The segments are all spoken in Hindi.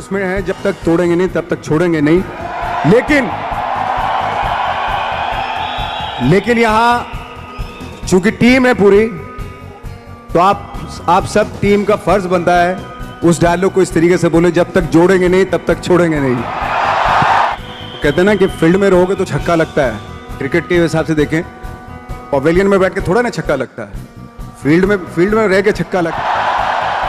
उसमें है, जब तक तोड़ेंगे नहीं तब तक छोड़ेंगे नहीं। लेकिन यहां चूंकि टीम है पूरी, तो आप सब टीम का फर्ज बनता है उस डायलॉग को इस तरीके से बोले, जब तक जोड़ेंगे नहीं तब तक छोड़ेंगे नहीं। कहते हैं ना कि फील्ड में रहोगे तो छक्का लगता है, क्रिकेट के हिसाब से देखें, पवेलियन में बैठ के थोड़ा ना छक्का लगता है, फील्ड में रह के छक्का लगता है।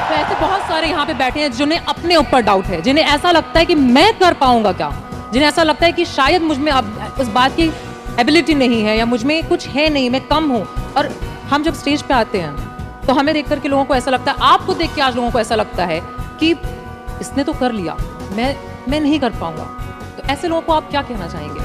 तो ऐसे बहुत सारे यहाँ पे बैठे हैं जिन्हें अपने ऊपर डाउट है, जिन्हें ऐसा लगता है कि मैं कर पाऊंगा क्या, जिन्हें ऐसा लगता है कि शायद मुझ में अब उस बात की एबिलिटी नहीं है या मुझ में कुछ है नहीं, मैं कम हूँ। और हम जब स्टेज पे आते हैं तो हमें देख करके लोगों को ऐसा लगता है, आपको देख के आज लोगों को ऐसा लगता है कि इसने तो कर लिया, मैं नहीं कर पाऊंगा। तो ऐसे लोगों को आप क्या कहना चाहेंगे?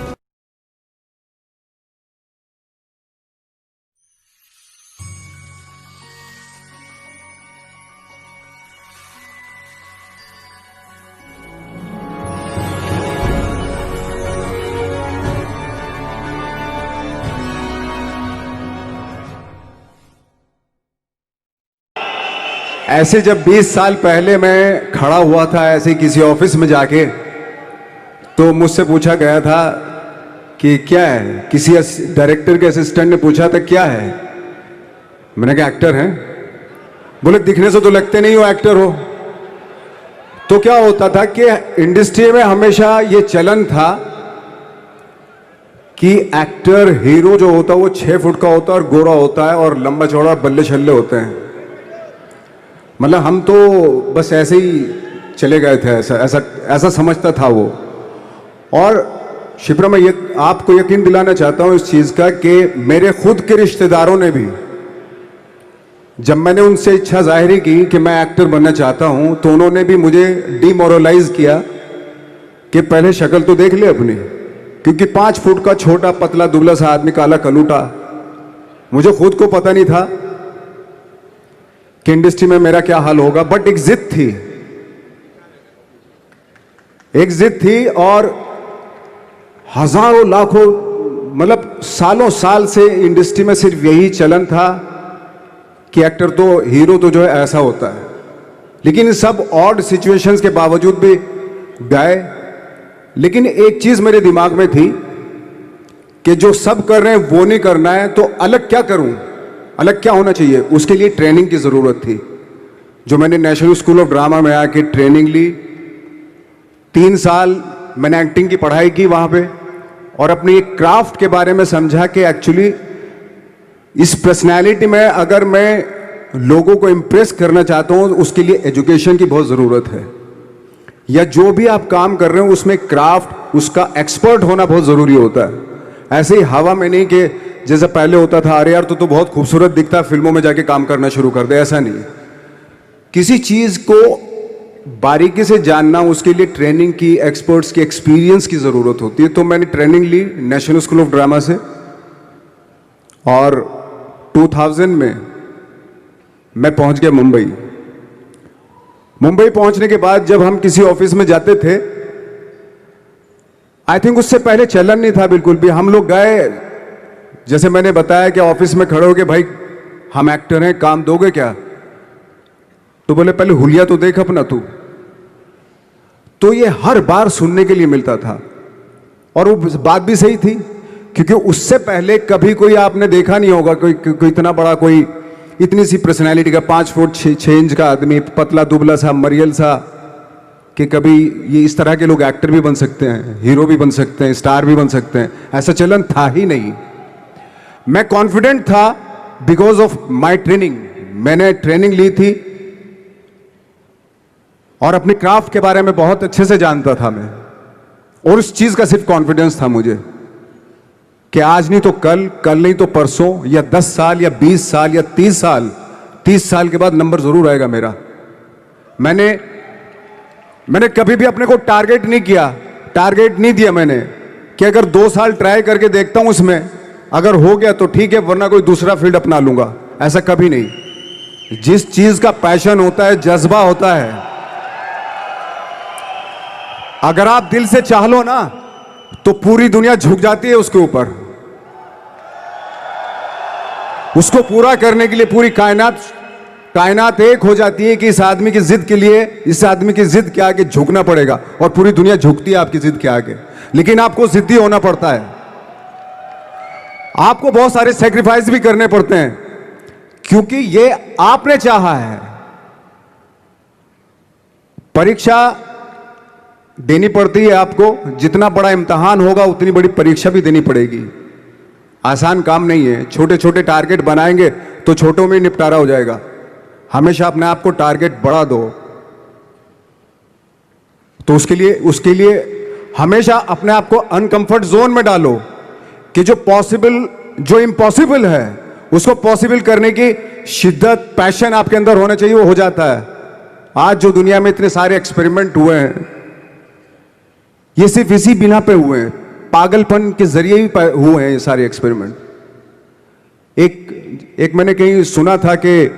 ऐसे जब 20 साल पहले मैं खड़ा हुआ था ऐसे किसी ऑफिस में जाके, तो मुझसे पूछा गया था कि क्या है, किसी डायरेक्टर के असिस्टेंट ने पूछा था क्या है, मैंने कहा एक्टर हैं। बोले दिखने से तो लगते नहीं हो एक्टर हो। तो क्या होता था कि इंडस्ट्री में हमेशा ये चलन था कि एक्टर हीरो जो होता है वो 6 फुट का होता है और गोरा होता है और लंबा चौड़ा बल्ले छल्ले होते हैं। मतलब हम तो बस ऐसे ही चले गए थे, ऐसा समझता था वो। और शिप्रा, मैं आपको यकीन दिलाना चाहता हूं इस चीज का कि मेरे खुद के रिश्तेदारों ने भी, जब मैंने उनसे इच्छा जाहिर की कि मैं एक्टर बनना चाहता हूं, तो उन्होंने भी मुझे डिमोरलाइज किया कि पहले शक्ल तो देख ले अपनी, क्योंकि 5 फुट का छोटा पतला दुबला सा आदमी, काला कलूटा। मुझे खुद को पता नहीं था कि इंडस्ट्री में मेरा क्या हाल होगा, बट एक जिद थी और हजारों लाखों, मतलब सालों साल से इंडस्ट्री में सिर्फ यही चलन था कि एक्टर तो, हीरो तो जो है ऐसा होता है। लेकिन इन सब ऑड सिचुएशंस के बावजूद भी गए। लेकिन एक चीज मेरे दिमाग में थी कि जो सब कर रहे हैं वो नहीं करना है, तो अलग क्या करूं, अलग क्या होना चाहिए। उसके लिए ट्रेनिंग की ज़रूरत थी, जो मैंने नेशनल स्कूल ऑफ ड्रामा में आके ट्रेनिंग ली। 3 साल मैंने एक्टिंग की पढ़ाई की वहाँ पे, और अपनी एक क्राफ्ट के बारे में समझा कि एक्चुअली इस पर्सनैलिटी में अगर मैं लोगों को इम्प्रेस करना चाहता हूँ, उसके लिए एजुकेशन की बहुत ज़रूरत है। या जो भी आप काम कर रहे हो उसमें क्राफ्ट, उसका एक्सपर्ट होना बहुत ज़रूरी होता है। ऐसे ही हवा में नहीं कि जैसे पहले होता था, अरे यार तो बहुत खूबसूरत दिखता है, फिल्मों में जाके काम करना शुरू कर दे, ऐसा नहीं। किसी चीज को बारीकी से जानना, उसके लिए ट्रेनिंग की, एक्सपर्ट्स की, एक्सपीरियंस की जरूरत होती है। तो मैंने ट्रेनिंग ली नेशनल स्कूल ऑफ ड्रामा से, और 2000 में मैं पहुंच गया मुंबई। मुंबई पहुंचने के बाद जब हम किसी ऑफिस में जाते थे, आई थिंक उससे पहले चलन नहीं था बिल्कुल भी। हम लोग गए, जैसे मैंने बताया कि ऑफिस में खड़े हो के, भाई हम एक्टर हैं, काम दोगे क्या? तो बोले पहले हुलिया तो देख अपना तू। तो ये हर बार सुनने के लिए मिलता था, और वो बात भी सही थी, क्योंकि उससे पहले कभी कोई आपने देखा नहीं होगा कोई इतना बड़ा, कोई इतनी सी पर्सनैलिटी का 5 फुट 6 इंच का आदमी, पतला दुबला सा मरियल सा, कि कभी ये इस तरह के लोग एक्टर भी बन सकते हैं, हीरो भी बन सकते हैं, स्टार भी बन सकते हैं। ऐसा चलन था ही नहीं। मैं कॉन्फिडेंट था बिकॉज ऑफ माई ट्रेनिंग। मैंने ट्रेनिंग ली थी और अपने क्राफ्ट के बारे में बहुत अच्छे से जानता था मैं, और उस चीज का सिर्फ कॉन्फिडेंस था मुझे कि आज नहीं तो कल, कल नहीं तो परसों, या 10 साल या 20 साल या 30 साल के बाद नंबर जरूर आएगा मेरा। मैंने कभी भी अपने को टारगेट नहीं किया, टारगेट नहीं दिया मैंने कि अगर 2 साल ट्राई करके देखता हूं, उसमें अगर हो गया तो ठीक है, वरना कोई दूसरा फील्ड अपना लूंगा। ऐसा कभी नहीं। जिस चीज का पैशन होता है, जज्बा होता है, अगर आप दिल से चाह लो ना, तो पूरी दुनिया झुक जाती है उसके ऊपर। उसको पूरा करने के लिए पूरी कायनात कायनात एक हो जाती है कि इस आदमी की जिद के लिए, इस आदमी की जिद के आगे झुकना पड़ेगा, और पूरी दुनिया झुकती है आपकी जिद के आगे। लेकिन आपको जिद्दी होना पड़ता है, आपको बहुत सारे सेक्रीफाइस भी करने पड़ते हैं, क्योंकि ये आपने चाहा है। परीक्षा देनी पड़ती है आपको, जितना बड़ा इम्तिहान होगा उतनी बड़ी परीक्षा भी देनी पड़ेगी। आसान काम नहीं है। छोटे छोटे टारगेट बनाएंगे तो छोटों में निपटारा हो जाएगा। हमेशा अपने आप को टारगेट बढ़ा दो। तो उसके लिए हमेशा अपने आप को अनकंफर्ट जोन में डालो कि जो इम्पॉसिबल है उसको पॉसिबल करने की शिद्दत, पैशन आपके अंदर होना चाहिए, वो हो जाता है। आज जो दुनिया में इतने सारे एक्सपेरिमेंट हुए हैं, ये सिर्फ इसी बिना पे हुए हैं, पागलपन के जरिए ही हुए हैं ये सारे एक्सपेरिमेंट। एक मैंने कहीं सुना था कि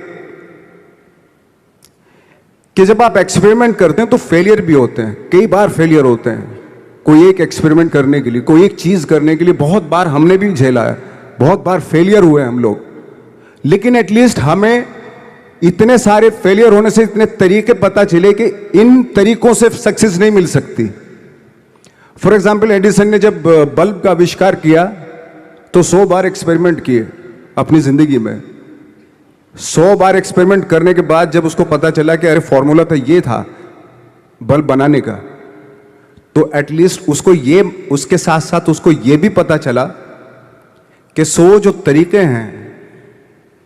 जब आप एक्सपेरिमेंट करते हैं तो फेलियर भी होते हैं, कई बार फेलियर होते हैं। कोई एक एक्सपेरिमेंट करने के लिए, कोई एक चीज करने के लिए बहुत बार हमने भी झेला है, बहुत बार फेलियर हुए हम लोग। लेकिन एटलीस्ट हमें इतने सारे फेलियर होने से इतने तरीके पता चले कि इन तरीकों से सक्सेस नहीं मिल सकती। फॉर एग्जाम्पल, एडिसन ने जब बल्ब का आविष्कार किया तो 100 बार एक्सपेरिमेंट किए अपनी जिंदगी में। 100 बार एक्सपेरिमेंट करने के बाद जब उसको पता चला कि अरे फॉर्मूला तो ये था बल्ब बनाने का, तो एटलीस्ट उसके साथ साथ उसको ये भी पता चला कि 100 जो तरीके हैं,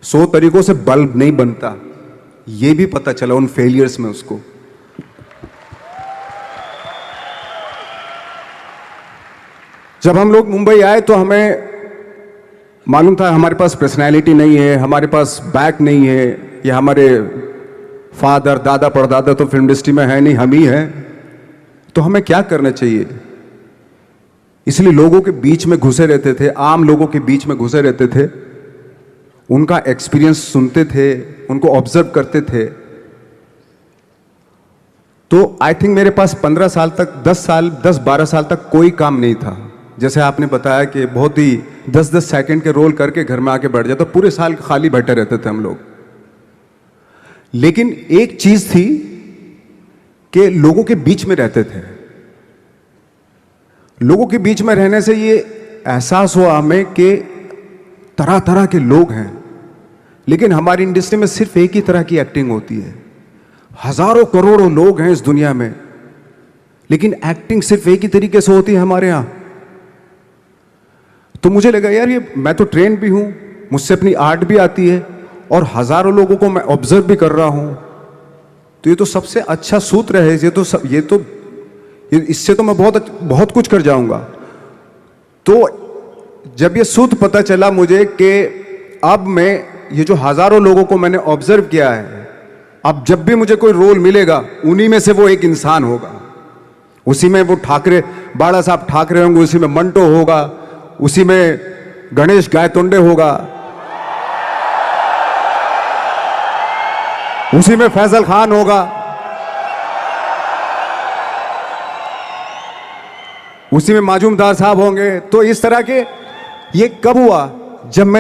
100 तरीकों से बल्ब नहीं बनता, ये भी पता चला उन फेलियर्स में उसको। जब हम लोग मुंबई आए तो हमें मालूम था हमारे पास पर्सनैलिटी नहीं है, हमारे पास बैक नहीं है, या हमारे फादर, दादा, परदादा तो फिल्म इंडस्ट्री में है नहीं, हम ही हैं। तो हमें क्या करना चाहिए? इसलिए लोगों के बीच में घुसे रहते थे, आम लोगों के बीच में घुसे रहते थे, उनका एक्सपीरियंस सुनते थे, उनको ऑब्जर्व करते थे। तो आई थिंक मेरे पास 15 साल तक, 10-12 साल तक कोई काम नहीं था। जैसे आपने बताया कि बहुत ही 10-10 सेकंड के रोल करके घर में आके बैठ जाता, पूरे साल खाली बैठे रहते थे हम लोग। लेकिन एक चीज थी कि लोगों के बीच में रहते थे। लोगों के बीच में रहने से ये एहसास हुआ हमें कि तरह तरह के लोग हैं, लेकिन हमारी इंडस्ट्री में सिर्फ एक ही तरह की एक्टिंग होती है। हजारों करोड़ों लोग हैं इस दुनिया में, लेकिन एक्टिंग सिर्फ एक ही तरीके से होती है हमारे यहां। तो मुझे लगा यार, ये मैं तो ट्रेन भी हूं, मुझसे अपनी आर्ट भी आती है, और हजारों लोगों को मैं ऑब्जर्व भी कर रहा हूं, तो ये तो सबसे अच्छा सूत्र है। इससे तो मैं बहुत कुछ कर जाऊंगा। तो जब ये सूत्र पता चला मुझे कि अब मैं ये जो हजारों लोगों को मैंने ऑब्जर्व किया है, अब जब भी मुझे कोई रोल मिलेगा उन्हीं में से वो एक इंसान होगा। उसी में वो बाला साहब ठाकरे होंगे, उसी में मंटो होगा, उसी में गणेश गायतोंडे होगा, उसी में फैजल खान होगा, उसी में माजूमदार साहब होंगे। तो इस तरह के, ये कब हुआ? जब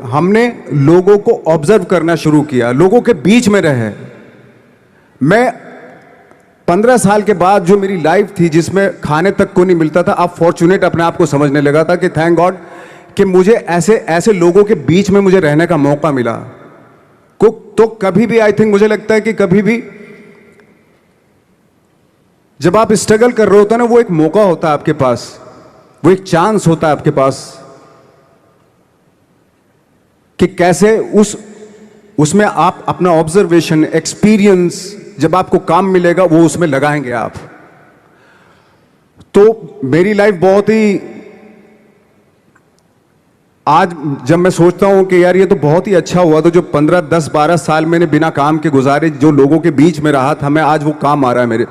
हमने लोगों को ऑब्जर्व करना शुरू किया, लोगों के बीच में रहे। मैं 15 साल के बाद जो मेरी लाइफ थी जिसमें खाने तक को नहीं मिलता था, अब फॉर्चुनेट अपने आप को समझने लगा था कि थैंक गॉड कि मुझे ऐसे लोगों के बीच में मुझे रहने का मौका मिला। तो कभी भी, आई थिंक मुझे लगता है कि कभी भी जब आप स्ट्रगल कर रहे होते हैं ना, वो एक मौका होता है आपके पास, वो एक चांस होता है आपके पास कि कैसे उसमें आप अपना ऑब्जर्वेशन, एक्सपीरियंस, जब आपको काम मिलेगा वो उसमें लगाएंगे आप। तो मेरी लाइफ बहुत ही, आज जब मैं सोचता हूं कि यार ये तो बहुत ही अच्छा हुआ, तो जो 15, 10, 12 साल मैंने बिना काम के गुजारे, जो लोगों के बीच में रहा था मैं, आज वो काम आ रहा है मेरे।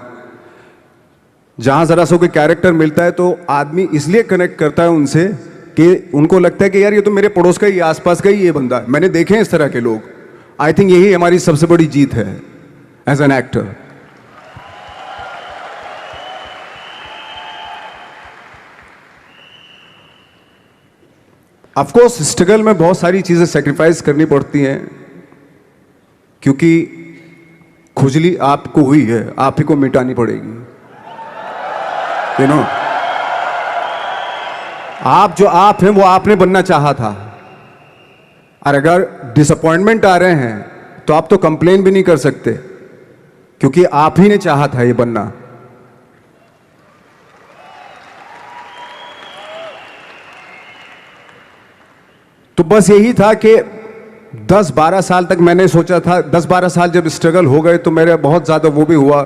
जहां जरा सा कोई कैरेक्टर मिलता है तो आदमी इसलिए कनेक्ट करता है उनसे कि उनको लगता है कि यार ये तो मेरे पड़ोस का ही, आसपास का ही ये बंदा है। मैंने देखे हैं इस तरह के लोग। आई थिंक यही हमारी सबसे बड़ी जीत है as an actor. Of course struggle में बहुत सारी चीजें सेक्रीफाइस करनी पड़ती हैं, क्योंकि खुजली आपको हुई है, आप ही को मिटानी पड़ेगी। यू नो, आप जो आप हैं वो आपने बनना चाहा था, और अगर डिसअपॉइंटमेंट आ रहे हैं तो आप तो कंप्लेन भी नहीं कर सकते, क्योंकि आप ही ने चाहा था ये बनना। तो बस यही था कि 10-12 साल तक मैंने सोचा था, 10-12 साल जब स्ट्रगल हो गए तो मेरे बहुत ज़्यादा वो भी हुआ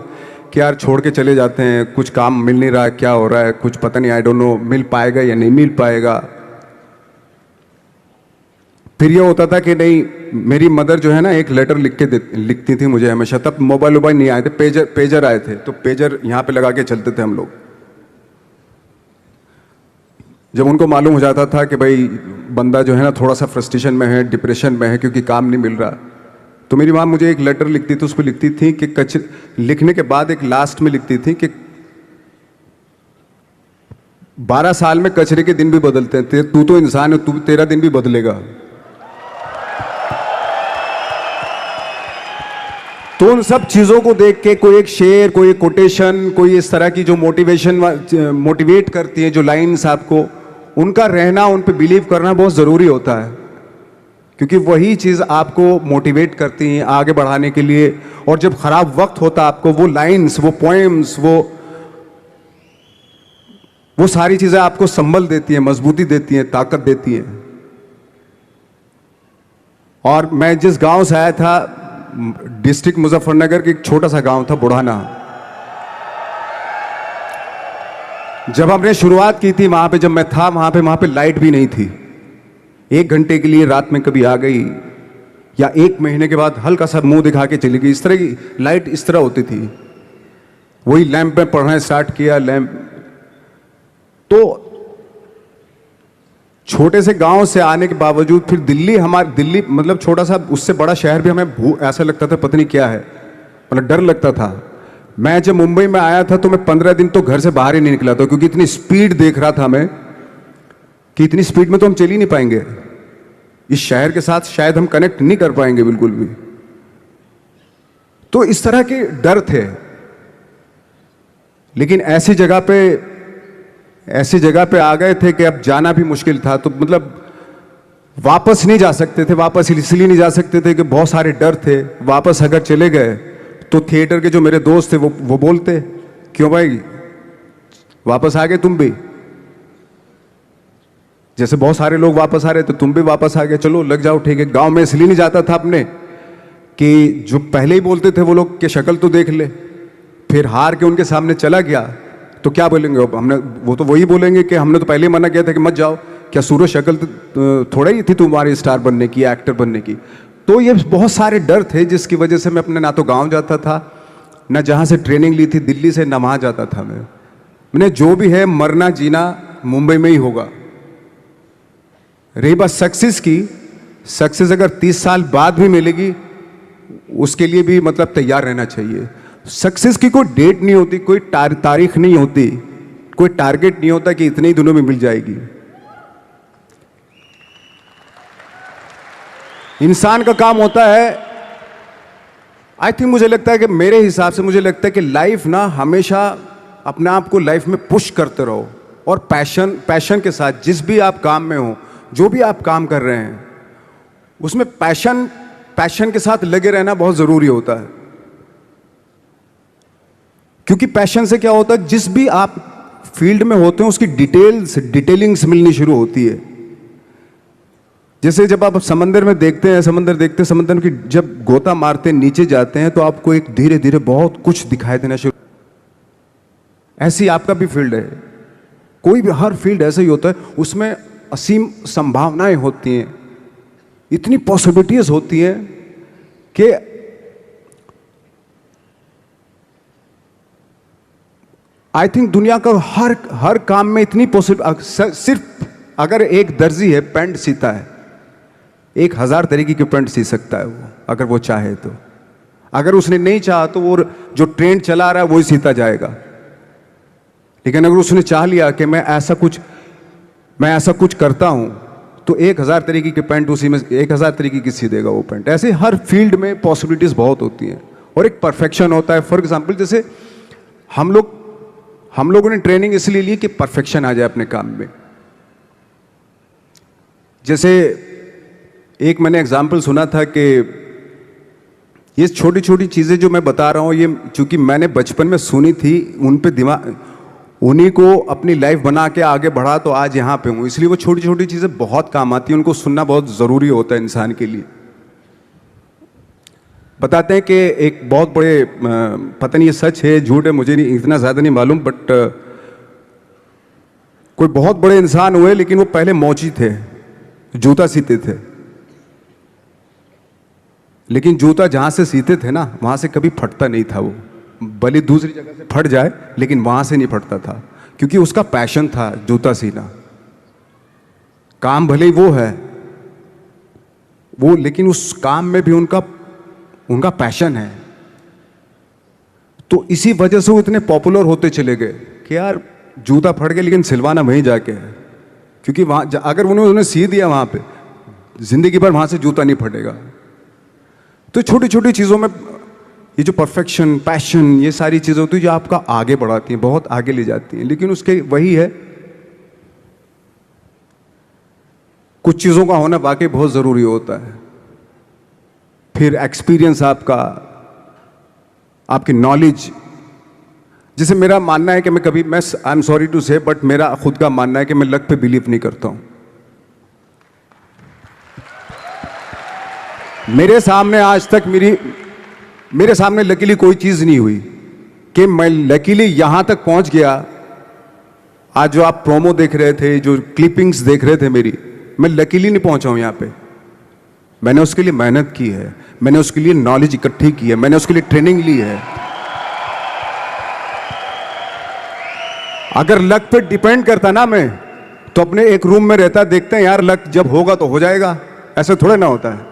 कि यार छोड़ के चले जाते हैं, कुछ काम मिल नहीं रहा है, क्या हो रहा है, कुछ पता नहीं, आई डोंट नो मिल पाएगा या नहीं मिल पाएगा। फिर ये होता था कि नहीं, मेरी मदर जो है ना एक लेटर लिखती थी मुझे हमेशा। तब मोबाइल नहीं आए थे, पेजर आए थे, तो पेजर यहाँ पे लगा के चलते थे हम लोग। जब उनको मालूम हो जाता था कि भाई बंदा जो है ना थोड़ा सा फ्रस्ट्रेशन में है, डिप्रेशन में है क्योंकि काम नहीं मिल रहा, तो मेरी माँ मुझे एक लेटर लिखती थी। उस पर लिखती थी कि लिखने के बाद एक लास्ट में लिखती थी कि 12 साल में कचरे के दिन भी बदलते हैं, तू तो इंसान है, तेरा दिन भी बदलेगा। तो उन सब चीज़ों को देख के कोई एक शेर, कोई एक कोटेशन, कोई इस तरह की जो मोटिवेट करती है, जो लाइंस आपको, उनका रहना, उन पे बिलीव करना बहुत ज़रूरी होता है, क्योंकि वही चीज़ आपको मोटिवेट करती हैं आगे बढ़ाने के लिए। और जब ख़राब वक्त होता है आपको वो लाइंस, वो पोएम्स, वो सारी चीज़ें आपको संबल देती हैं, मजबूती देती हैं, ताकत देती हैं। और मैं जिस गांव से आया था, डिस्ट्रिक्ट मुजफ्फरनगर के एक छोटा सा गांव था बुढ़ाना। जब हमने शुरुआत की थी वहां पे, जब मैं था वहां पे लाइट भी नहीं थी। 1 घंटे के लिए रात में कभी आ गई, या 1 महीने के बाद हल्का सा मुंह दिखा के चली गई। इस तरह की लाइट इस तरह होती थी। वही लैंप में पढ़ना स्टार्ट किया, लैंप। तो छोटे से गांव से आने के बावजूद फिर दिल्ली मतलब छोटा सा, उससे बड़ा शहर भी हमें ऐसा लगता था पता नहीं क्या है, मतलब डर लगता था। मैं जब मुंबई में आया था तो मैं 15 दिन तो घर से बाहर ही नहीं निकला था, क्योंकि इतनी स्पीड देख रहा था मैं कि इतनी स्पीड में तो हम चल ही नहीं पाएंगे, इस शहर के साथ शायद हम कनेक्ट नहीं कर पाएंगे बिल्कुल भी। तो इस तरह के डर थे। लेकिन ऐसी जगह पे आ गए थे कि अब जाना भी मुश्किल था। तो मतलब वापस नहीं जा सकते थे। वापस इसलिए नहीं जा सकते थे कि बहुत सारे डर थे। वापस अगर चले गए तो थिएटर के जो मेरे दोस्त थे वो बोलते, क्यों भाई वापस आ गए तुम भी, जैसे बहुत सारे लोग वापस आ रहे थे तुम भी वापस आ गए, चलो लग जाओ ठीक है। गांव में इसलिए नहीं जाता था अपने कि जो पहले ही बोलते थे वो लोग कि शक्ल तो देख ले, फिर हार के उनके सामने चला गया तो क्या बोलेंगे हमने, वो तो वही बोलेंगे कि हमने तो पहले ही मना किया था कि मत जाओ, क्या सूरज शक्ल थोड़ा ही थी तुम्हारी स्टार बनने की, एक्टर बनने की। तो ये बहुत सारे डर थे जिसकी वजह से मैं अपने ना तो गांव जाता था, ना जहां से ट्रेनिंग ली थी दिल्ली से, ना वहां जाता था। मैंने जो भी है मरना जीना मुंबई में ही होगा। रही बात सक्सेस की, सक्सेस अगर 30 साल बाद भी मिलेगी उसके लिए भी मतलब तैयार रहना चाहिए। सक्सेस की कोई डेट नहीं होती, कोई तारीख नहीं होती, कोई टारगेट नहीं होता कि इतने ही दिनों में मिल जाएगी। इंसान का काम होता है, आई थिंक मुझे लगता है कि मेरे हिसाब से मुझे लगता है कि लाइफ ना हमेशा अपने आप को लाइफ में पुश करते रहो, और पैशन के साथ जिस भी आप काम में हो, जो भी आप काम कर रहे हैं उसमें पैशन के साथ लगे रहना बहुत ज़रूरी होता है। क्योंकि पैशन से क्या होता है, जिस भी आप फील्ड में होते हैं उसकी डिटेलिंग्स मिलनी शुरू होती है। जैसे जब आप समंदर में देखते हैं, समंदर की जब गोता मारते हैं, नीचे जाते हैं तो आपको एक धीरे धीरे बहुत कुछ दिखाई देना शुरू। ऐसी आपका भी फील्ड है, कोई भी हर फील्ड ऐसा ही होता है, उसमें असीम संभावनाएं होती हैं, इतनी पॉसिबिलिटीज होती हैं कि आई थिंक दुनिया का हर काम में इतनी सिर्फ अगर एक दर्जी है पैंट सीता है, 1000 तरीके की पैंट सी सकता है वो, अगर वो चाहे तो। अगर उसने नहीं चाहा तो वो जो ट्रेंड चला रहा है वही सीता जाएगा। लेकिन अगर उसने चाह लिया कि मैं ऐसा कुछ करता हूं, तो 1000 तरीके के पैंट उसी में 1000 तरीके की सी देगा वो पैंट। ऐसे हर फील्ड में पॉसिबिलिटीज़ बहुत होती हैं और एक परफेक्शन होता है। फॉर एग्जाम्पल जैसे हम लोगों ने ट्रेनिंग इसलिए ली कि परफेक्शन आ जाए अपने काम में। जैसे एक मैंने एग्जाम्पल सुना था कि ये छोटी छोटी चीज़ें जो मैं बता रहा हूँ, ये चूंकि मैंने बचपन में सुनी थी, उन पे दिमाग, उन्हीं को अपनी लाइफ बना के आगे बढ़ा तो आज यहाँ पे हूँ। इसलिए वो छोटी छोटी चीज़ें बहुत काम आती हैं, उनको सुनना बहुत ज़रूरी होता है इंसान के लिए। बताते हैं कि एक बहुत बड़े, पता नहीं ये सच है झूठ है, मुझे नहीं इतना ज़्यादा नहीं मालूम, बट कोई बहुत बड़े इंसान हुए लेकिन वो पहले मौची थे, जूता सीते थे। लेकिन जूता जहाँ से सीते थे ना, वहाँ से कभी फटता नहीं था। वो भले दूसरी जगह से फट जाए लेकिन वहाँ से नहीं फटता था, क्योंकि उसका पैशन था जूता सीना। काम भले ही वो है वो, लेकिन उस काम में भी उनका पैशन है। तो इसी वजह से वो इतने पॉपुलर होते चले गए कि यार जूता फट गया लेकिन सिलवाना वहीं जाके है, क्योंकि वहाँ अगर उन्होंने सी दिया वहाँ पे, जिंदगी भर वहाँ से जूता नहीं फटेगा। तो छोटी छोटी चीज़ों में ये जो परफेक्शन, पैशन, ये सारी चीज़ें होती हैं जो आपका आगे बढ़ाती हैं, बहुत आगे ले जाती हैं। लेकिन उसके वही है, कुछ चीज़ों का होना वाकई बहुत ज़रूरी होता है। फिर एक्सपीरियंस आपकी नॉलेज। जैसे मेरा मानना है कि मैं आई एम सॉरी टू से, बट मेरा खुद का मानना है कि मैं लक पे बिलीव नहीं करता हूँ। मेरे सामने आज तक मेरे सामने लकीली कोई चीज़ नहीं हुई कि मैं लकीली यहाँ तक पहुँच गया। आज जो आप प्रोमो देख रहे थे, जो क्लिपिंग्स देख रहे थे मेरी, मैं लकीली नहीं पहुँचा हूँ यहाँ पे। मैंने उसके लिए मेहनत की है, मैंने उसके लिए नॉलेज इकट्ठी की है, मैंने उसके लिए ट्रेनिंग ली है। अगर लक पे डिपेंड करता ना मैं, तो अपने एक रूम में रहता, देखते हैं यार लक जब होगा तो हो जाएगा, ऐसे थोड़े ना होता है।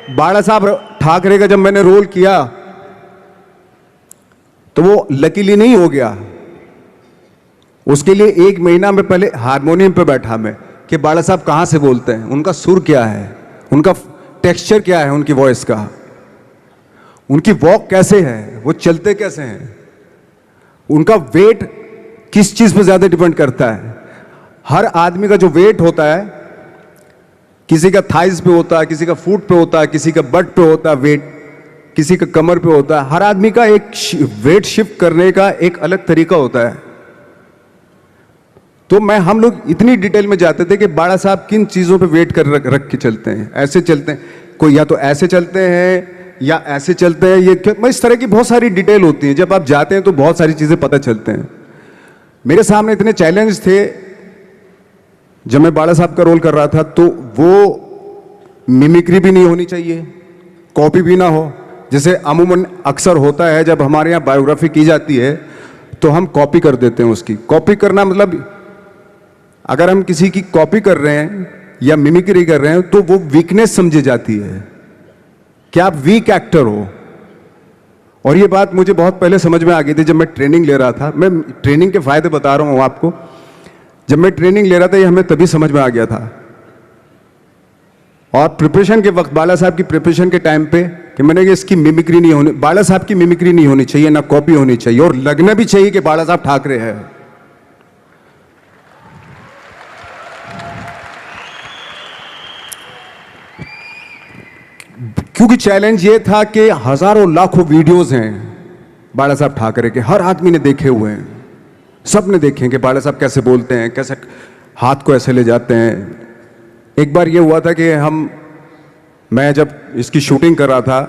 बाला साहब ठाकरे का जब मैंने रोल किया तो वो लकीली नहीं हो गया। उसके लिए 1 महीना में पहले हारमोनियम पे बैठा मैं कि बाला साहब कहाँ से बोलते हैं, उनका सुर क्या है, उनका टेक्सचर क्या है, उनकी वॉइस का, उनकी वॉक कैसे है, वो चलते कैसे हैं, उनका वेट किस चीज़ पे ज़्यादा डिपेंड करता है। हर आदमी का जो वेट होता है, किसी का थाइज पे होता है, किसी का फुट पे होता है, किसी का बट पे होता है वेट, किसी का कमर पे होता है। हर आदमी का एक वेट शिफ्ट करने का एक अलग तरीका होता है। तो हम लोग इतनी डिटेल में जाते थे कि बाला साहब किन चीज़ों पे वेट कर रख के चलते हैं, ऐसे चलते हैं, कोई या तो ऐसे चलते हैं या ऐसे चलते हैं, ये इस तरह की बहुत सारी डिटेल होती हैं। जब आप जाते हैं तो बहुत सारी चीज़ें पता चलते हैं। मेरे सामने इतने चैलेंज थे जब मैं बाला साहब का रोल कर रहा था, तो वो मिमिक्री भी नहीं होनी चाहिए, कॉपी भी ना हो। जैसे अमूमन अक्सर होता है जब हमारे यहाँ बायोग्राफी की जाती है तो हम कॉपी कर देते हैं। उसकी कॉपी करना मतलब अगर हम किसी की कॉपी कर रहे हैं या मिमिक्री कर रहे हैं तो वो वीकनेस समझी जाती है कि आप वीक एक्टर हो। और ये बात मुझे बहुत पहले समझ में आ गई थी जब मैं ट्रेनिंग ले रहा था। मैं ट्रेनिंग के फायदे बता रहा हूँ आपको। जब मैं ट्रेनिंग ले रहा था ये हमें तभी समझ में आ गया था। और प्रिपरेशन के वक्त, बाला साहब की प्रिपरेशन के टाइम पे, कि मैंने कि इसकी मिमिक्री नहीं होनी, बाला साहब की मिमिक्री नहीं होनी चाहिए, ना कॉपी होनी चाहिए, और लगना भी चाहिए कि बाला साहब ठाकरे है। क्योंकि चैलेंज ये था कि हजारों लाखों वीडियोस हैं बाला साहब ठाकरे के, हर आदमी ने देखे हुए हैं, सब ने देखे कि बाला साहब कैसे बोलते हैं, कैसे हाथ को ऐसे ले जाते हैं। एक बार ये हुआ था कि मैं जब इसकी शूटिंग कर रहा था,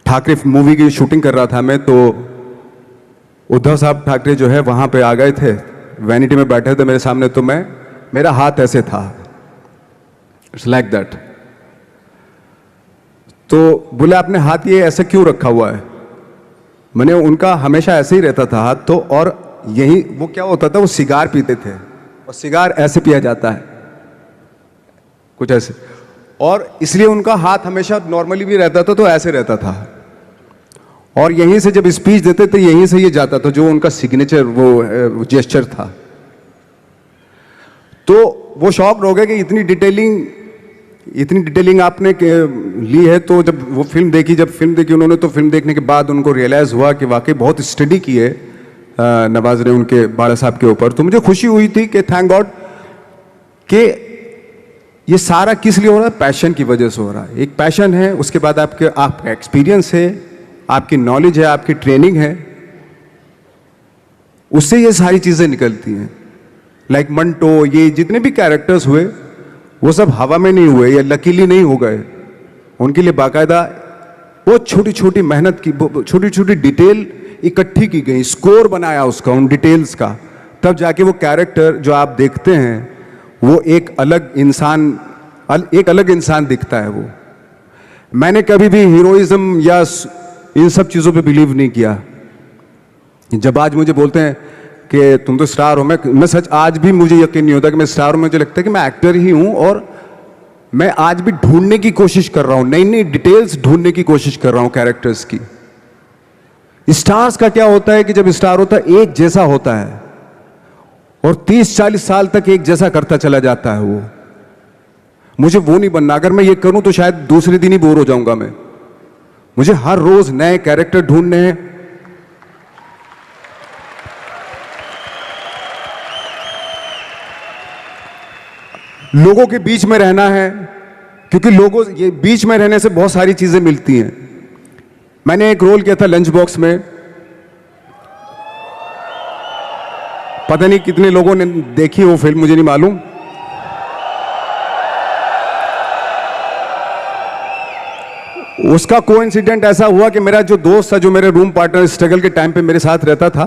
ठाकरे मूवी की शूटिंग कर रहा था मैं, तो उद्धव साहब ठाकरे जो है वहाँ पे आ गए थे, वैनिटी में बैठे थे मेरे सामने। तो मेरा हाथ ऐसे था, इट्स लाइक दैट। तो बोले आपने हाथ ये ऐसे क्यों रखा हुआ है? मैंने उनका हमेशा ऐसे ही रहता था हाथ। तो और यही वो क्या होता था, वो सिगार पीते थे और सिगार ऐसे पिया जाता है कुछ ऐसे, और इसलिए उनका हाथ हमेशा नॉर्मली भी रहता था तो ऐसे रहता था। और यहीं से जब स्पीच देते थे यहीं से ये जाता था, जो उनका सिग्नेचर वो जेस्चर था। तो वो शॉक्ड हो गए कि इतनी डिटेलिंग आपने ली है। तो जब वो फिल्म देखी, उन्होंने, तो फिल्म देखने के बाद उनको रियलाइज हुआ कि वाकई बहुत स्टडी की है नवाज ने उनके बाला साहब के ऊपर। तो मुझे खुशी हुई थी कि थैंक गॉड कि ये सारा किस लिए हो रहा है, पैशन की वजह से हो रहा है। एक पैशन है, उसके बाद आपका एक्सपीरियंस है, आपकी नॉलेज है, आपकी ट्रेनिंग है, उससे ये सारी चीजें निकलती हैं। लाइक मंटो, ये जितने भी कैरेक्टर्स हुए वो सब हवा में नहीं हुए या लकीली नहीं हो गए। उनके लिए बाकायदा वो छोटी छोटी मेहनत की, छोटी छोटी डिटेल इकट्ठी की गई, स्कोर बनाया उसका, उन डिटेल्स का, तब जाके वो कैरेक्टर जो आप देखते हैं वो एक अलग इंसान दिखता है। वो मैंने कभी भी हीरोइज्म या इन सब चीज़ों पे बिलीव नहीं किया। जब आज मुझे बोलते हैं कि तुम तो स्टार हो, मैं सच आज भी मुझे यकीन नहीं होता कि मैं स्टार हूं। मुझे लगता है कि मैं एक्टर ही हूं और मैं आज भी ढूंढने की कोशिश कर रहा हूं, नई नई डिटेल्स ढूंढने की कोशिश कर रहा हूं कैरेक्टर्स की। स्टार्स का क्या होता है कि जब स्टार होता है एक जैसा होता है और 30-40 साल तक एक जैसा करता चला जाता है। वो मुझे वो नहीं बनना। अगर मैं ये करूं तो शायद दूसरे दिन ही बोर हो जाऊंगा मैं। मुझे हर रोज नए कैरेक्टर ढूंढने हैं। लोगों के बीच में रहना है, क्योंकि ये बीच में रहने से बहुत सारी चीजें मिलती हैं। मैंने एक रोल किया था लंच बॉक्स में, पता नहीं कितने लोगों ने देखी वो फिल्म, मुझे नहीं मालूम। उसका कोइंसिडेंट ऐसा हुआ कि मेरा जो दोस्त था, जो मेरे रूम पार्टनर स्ट्रगल के टाइम पे मेरे साथ रहता था,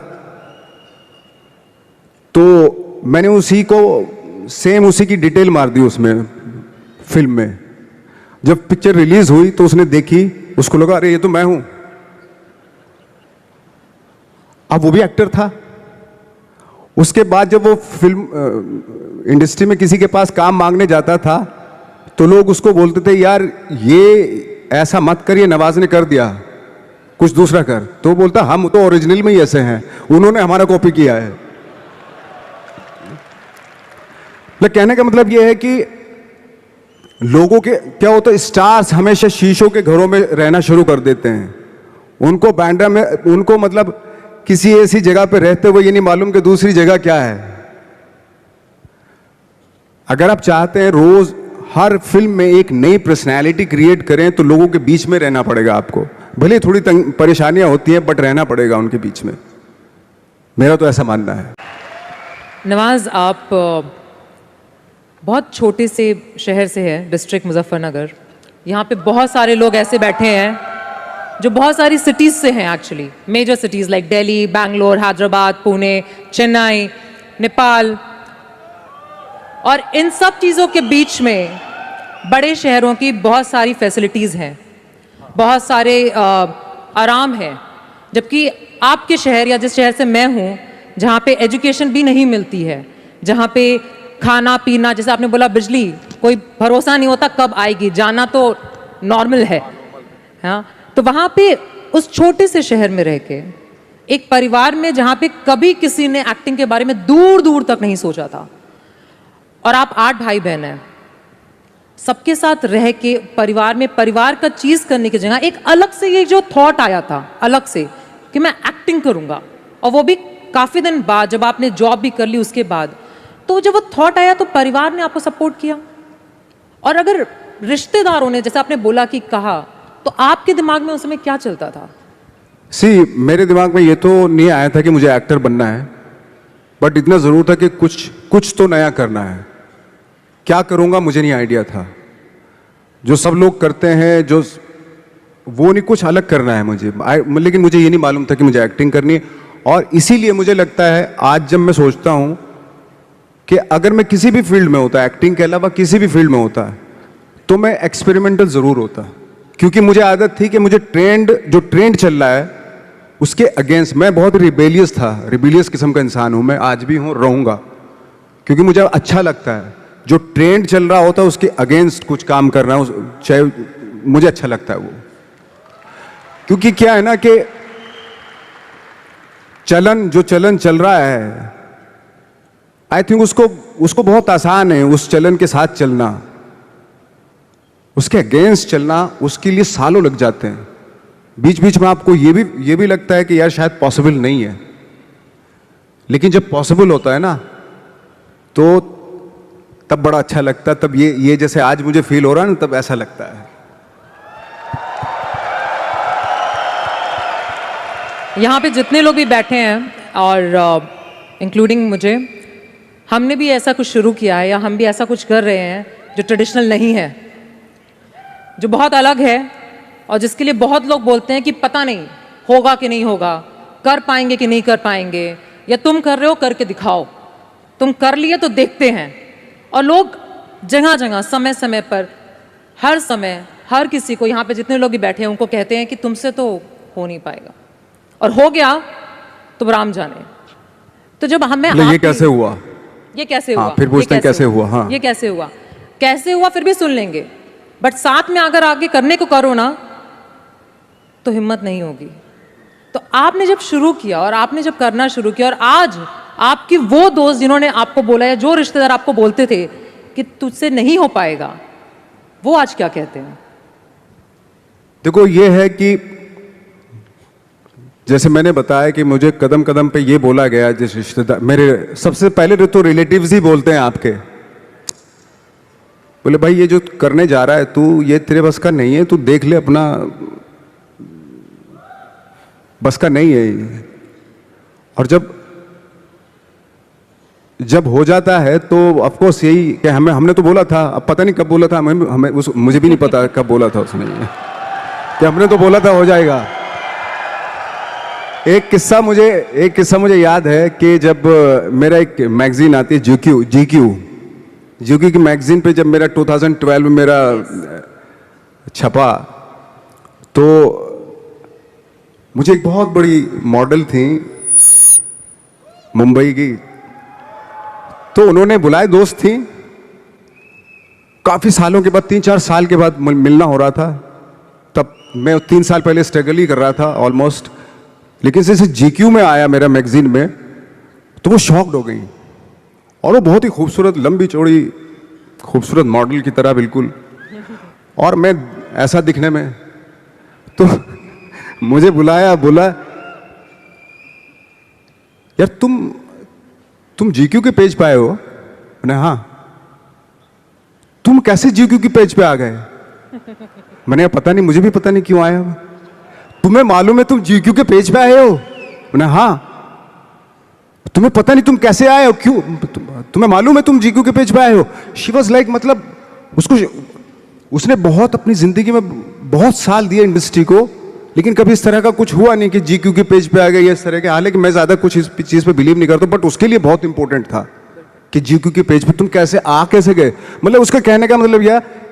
तो मैंने उसी की डिटेल मार दी उसमें फिल्म में। जब पिक्चर रिलीज हुई तो उसने देखी, उसको लगा अरे ये तो मैं हूं। अब वो भी एक्टर था। उसके बाद जब वो फिल्म इंडस्ट्री में किसी के पास काम मांगने जाता था तो लोग उसको बोलते थे यार ये ऐसा मत कर, ये नवाज ने कर दिया, कुछ दूसरा कर। तो वो बोलता हम तो ओरिजिनल में ही ऐसे हैं, उन्होंने हमारा कॉपी किया है। तो कहने का मतलब ये है कि लोगों के क्या होता है, स्टार्स हमेशा शीशों के घरों में रहना शुरू कर देते हैं। उनको बैंड्रा में, उनको मतलब किसी ऐसी जगह पे रहते हुए ये नहीं मालूम कि दूसरी जगह क्या है। अगर आप चाहते हैं रोज हर फिल्म में एक नई पर्सनैलिटी क्रिएट करें तो लोगों के बीच में रहना पड़ेगा आपको। भले थोड़ी परेशानियां होती हैं बट रहना पड़ेगा उनके बीच में। मेरा तो ऐसा मानना है। नवाज, आप बहुत छोटे से शहर से हैं, डिस्ट्रिक्ट मुजफ्फरनगर। यहाँ पे बहुत सारे लोग ऐसे बैठे हैं जो बहुत सारी सिटीज़ से हैं, actually major cities like Delhi, Bangalore, Hyderabad, Pune, Chennai, Nepal. और इन सब चीज़ों के बीच में बड़े शहरों की बहुत सारी फैसिलिटीज़ हैं, बहुत सारे आराम हैं। जबकि आपके शहर या जिस शहर से मैं हूँ, जहाँ पे एजुकेशन भी नहीं मिलती है, जहाँ पे खाना पीना, जैसे आपने बोला बिजली, कोई भरोसा नहीं होता कब आएगी, जाना तो नॉर्मल है। हाँ, तो वहाँ पे उस छोटे से शहर में रह के एक परिवार में जहाँ पे कभी किसी ने एक्टिंग के बारे में दूर दूर तक नहीं सोचा था, और आप 8 भाई बहन हैं, सबके साथ रह के परिवार में परिवार का चीज़ करने की जगह एक अलग से ये जो थॉट आया था अलग से कि मैं एक्टिंग करूँगा, और वो भी काफ़ी दिन बाद जब आपने जॉब भी कर ली उसके बाद, तो जब वो थॉट आया तो परिवार ने आपको सपोर्ट किया। और अगर रिश्तेदारों ने, जैसे आपने बोला कि कहा, तो आपके दिमाग में उस समय क्या चलता था? मेरे दिमाग में ये तो नहीं आया था कि मुझे एक्टर बनना है, बट इतना ज़रूर था कि कुछ तो नया करना है। क्या करूँगा मुझे नहीं आइडिया था। जो सब लोग करते हैं जो वो नहीं, कुछ अलग करना है मुझे। लेकिन मुझे ये नहीं मालूम था कि मुझे एक्टिंग करनी है। और इसीलिए मुझे लगता है आज जब मैं सोचता हूँ कि अगर मैं किसी भी फील्ड में होता, एक्टिंग के अलावा किसी भी फील्ड में होता, तो मैं एक्सपेरिमेंटल ज़रूर होता। क्योंकि मुझे आदत थी कि मुझे जो ट्रेंड चल रहा है उसके अगेंस्ट, मैं बहुत रिबेलियस था, रिबेलियस किस्म का इंसान हूँ मैं, आज भी हूँ, रहूँगा। क्योंकि मुझे अच्छा लगता है जो ट्रेंड चल रहा होता है उसके अगेंस्ट कुछ काम करना, चाहे मुझे अच्छा लगता है वो। क्योंकि क्या है ना कि चलन चल रहा है, आई थिंक उसको बहुत आसान है उस चलन के साथ चलना, उसके अगेंस्ट चलना उसके लिए सालों लग जाते हैं। बीच बीच में आपको ये भी लगता है कि यार शायद पॉसिबल नहीं है, लेकिन जब पॉसिबल होता है ना तो तब बड़ा अच्छा लगता है। तब ये जैसे आज मुझे फील हो रहा है ना, तब ऐसा लगता है। यहाँ पे जितने लोग भी बैठे हैं और इंक्लूडिंग मुझे, हमने भी ऐसा कुछ शुरू किया है या हम भी ऐसा कुछ कर रहे हैं जो ट्रेडिशनल नहीं है, जो बहुत अलग है और जिसके लिए बहुत लोग बोलते हैं कि पता नहीं होगा कि नहीं होगा, कर पाएंगे कि नहीं कर पाएंगे, या तुम कर रहे हो करके दिखाओ, तुम कर लिए तो देखते हैं। और लोग जगह जगह समय समय पर हर समय हर किसी को, यहाँ पे जितने लोग भी बैठे हैं उनको कहते हैं कि तुमसे तो हो नहीं पाएगा, और हो गया तो राम जाने। तो जब हमें ये कैसे हुआ, ये कैसे हाँ, हुआ, फिर पूछते हैं कैसे हुआ, हाँ, ये कैसे हुआ फिर भी सुन लेंगे, बट साथ में अगर आगे करने को करो ना तो हिम्मत नहीं होगी। तो आपने जब शुरू किया और आपने जब करना शुरू किया, और आज आपकी वो दोस्त जिन्होंने आपको बोला या जो रिश्तेदार आपको बोलते थे कि तुझसे नहीं हो पाएगा, वो आज क्या कहते हैं? देखो ये है कि जैसे मैंने बताया कि मुझे कदम कदम पे ये बोला गया, जिस रिश्तेदार मेरे सबसे पहले तो रिलेटिव्स ही बोलते हैं आपके, बोले भाई ये जो करने जा रहा है तू, ये तेरे बस का नहीं है, तू देख ले, अपना बस का नहीं है ये। और जब हो जाता है तो ऑफकोर्स यही कि हमने तो बोला था, अब पता नहीं कब बोला था, मुझे भी नहीं पता कब बोला था उसने कि हमने तो बोला था हो जाएगा। एक किस्सा मुझे याद है कि जब मेरा एक मैगजीन आती है जीक्यू की मैगजीन पे, जब मेरा 2012 में मेरा छपा, तो मुझे एक बहुत बड़ी मॉडल थी मुंबई की, तो उन्होंने बुलाए, दोस्त थी, काफी सालों के बाद 3-4 साल के बाद मिलना हो रहा था। तब मैं 3 साल पहले स्ट्रगल ही कर रहा था ऑलमोस्ट, लेकिन जैसे जीक्यू में आया मेरा मैगजीन में, तो वो शॉक्ड हो गई। और वो बहुत ही खूबसूरत, लंबी चौड़ी खूबसूरत मॉडल की तरह बिल्कुल, और मैं ऐसा दिखने में, तो मुझे बुलाया, बोला यार तुम जीक्यू के पेज पे आए हो? मैंने हाँ। तुम कैसे जीक्यू के पेज पे आ गए? मैंने पता नहीं, मुझे भी पता नहीं क्यों आया। तुम्हें मालूम है तुम जीक्यू के पेज पे आए हो? मैंने हाँ। तुम्हें पता नहीं तुम कैसे आए हो, क्यों? तुम्हें मालूम है तुम जीक्यू के पेज पे आए हो? शी वॉज लाइक, मतलब उसने बहुत अपनी जिंदगी में बहुत साल दिए इंडस्ट्री को, लेकिन कभी इस तरह का कुछ हुआ नहीं कि जीक्यू के पेज पे आ गए इस तरह के। हालांकि मैं ज्यादा कुछ इस चीज पे बिलीव नहीं करता, बट उसके लिए बहुत इंपॉर्टेंट था कि जीक्यू के पेज पे तुम कैसे गए। मतलब उसका कहने का मतलब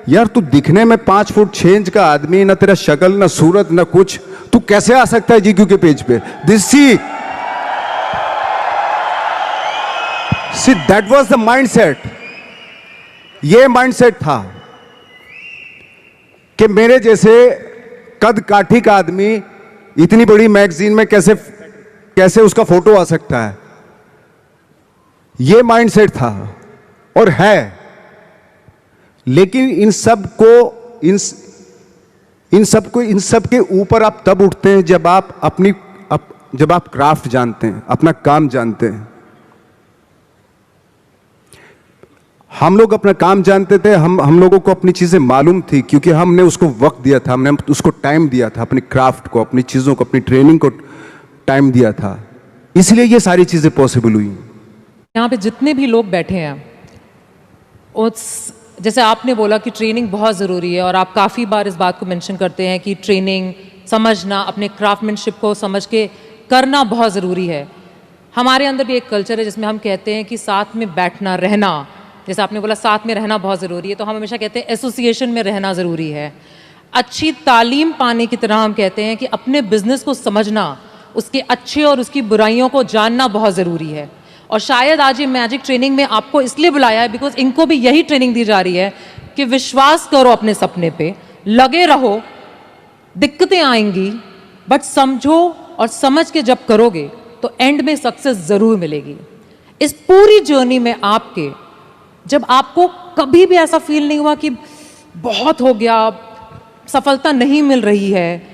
यार तू दिखने में 5 फुट 6 इंच का आदमी, ना तेरा शक्ल, ना सूरत, ना कुछ, तू कैसे आ सकता है जीक्यू के पेज पे? See that was the mindset. ये माइंडसेट था कि मेरे जैसे कद काठी का आदमी इतनी बड़ी मैगजीन में कैसे उसका फोटो आ सकता है। ये माइंडसेट था और है। लेकिन इन सब के ऊपर आप तब उठते हैं जब आप क्राफ्ट जानते हैं, अपना काम जानते हैं। हम लोग अपना काम जानते थे, हम लोगों को अपनी चीजें मालूम थी, क्योंकि हमने उसको वक्त दिया था, हमने उसको टाइम दिया था, अपनी क्राफ्ट को, अपनी चीजों को, अपनी ट्रेनिंग को टाइम दिया था। इसलिए ये सारी चीजें पॉसिबल हुई। यहाँ पे जितने भी लोग बैठे हैं, जैसे आपने बोला कि ट्रेनिंग बहुत ज़रूरी है, और आप काफ़ी बार इस बात को मेंशन करते हैं कि ट्रेनिंग, समझना, अपने क्राफ्टमैनशिप को समझ के करना बहुत ज़रूरी है। हमारे अंदर भी एक कल्चर है जिसमें हम कहते हैं कि साथ में बैठना, रहना, जैसे आपने बोला साथ में रहना बहुत ज़रूरी है, तो हम हमेशा कहते हैं एसोसिएशन में रहना ज़रूरी है। अच्छी तालीम पाने की तरह हम कहते हैं कि अपने बिजनेस को समझना, उसके अच्छे और उसकी बुराइयों को जानना बहुत ज़रूरी है। और शायद आज ये मैजिक ट्रेनिंग में आपको इसलिए बुलाया है बिकॉज इनको भी यही ट्रेनिंग दी जा रही है कि विश्वास करो अपने सपने पे, लगे रहो, दिक्कतें आएंगी, बट समझो और समझ के जब करोगे तो एंड में सक्सेस ज़रूर मिलेगी। इस पूरी जर्नी में आपके, जब आपको कभी भी ऐसा फील नहीं हुआ कि बहुत हो गया, सफलता नहीं मिल रही है,